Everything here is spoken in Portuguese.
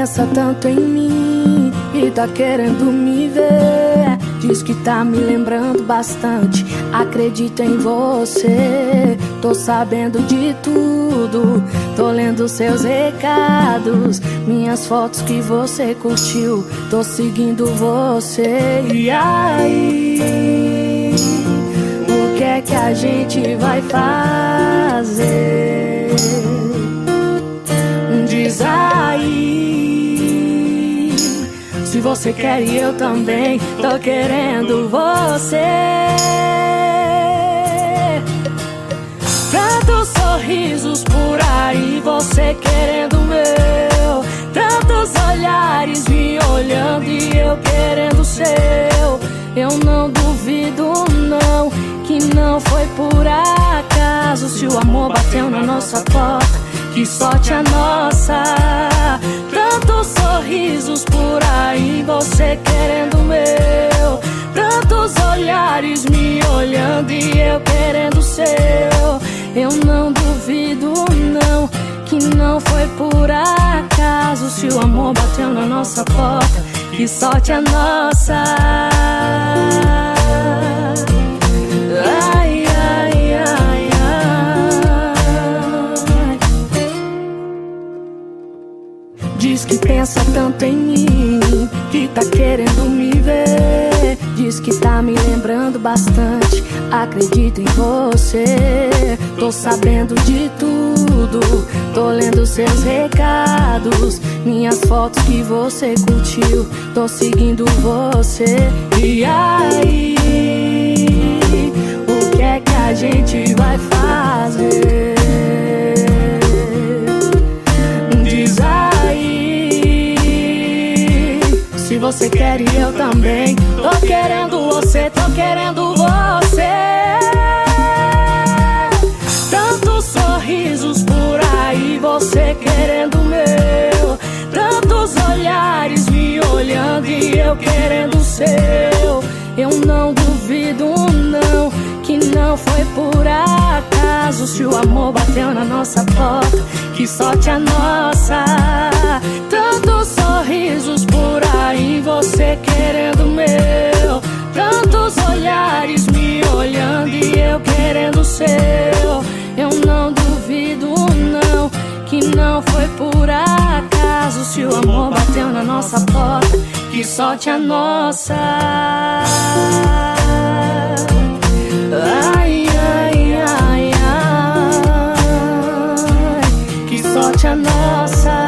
pensa tanto em mim e tá querendo me ver. Diz que tá me lembrando bastante, acredito em você. Tô sabendo de tudo, tô lendo seus recados, minhas fotos que você curtiu, tô seguindo você. E aí, o que é que a gente vai fazer? Diz aí, se você quer e eu também tô querendo você. Tantos sorrisos por aí, você querendo o meu. Tantos olhares me olhando e eu querendo o seu. Eu não duvido não, que não foi por acaso. Se o amor bateu na nossa porta, que sorte a nossa. Tantos sorrisos por aí, você querendo o meu. Tantos olhares me olhando e eu querendo o seu. Eu não duvido não, que não foi por acaso. Se o amor bateu na nossa porta, que sorte a nossa. Ai, ai, ai, ai. Diz que pensa tanto em mim, que tá querendo me ver. Diz que tá me lembrando bastante, acredito em você. Tô sabendo de tudo, tô lendo seus recados, minhas fotos que você curtiu, tô seguindo você. E aí, o que é que a gente vai fazer? Diz aí, se você quer e eu também tô querendo você, tô querendo você. Tantos sorrisos por aí, você querendo o meu. Tantos olhares me olhando e eu querendo o seu. Eu não duvido não, que não foi por acaso. Se o amor bateu na nossa porta, que sorte a nossa. Tantos sorrisos por aí, você querendo o meu. Tantos olhares me olhando e eu querendo o seu. Eu não duvido não, que não foi por acaso. Se o amor bateu na nossa porta, que sorte a nossa. Ai, ai, ai, ai, que sorte a nossa.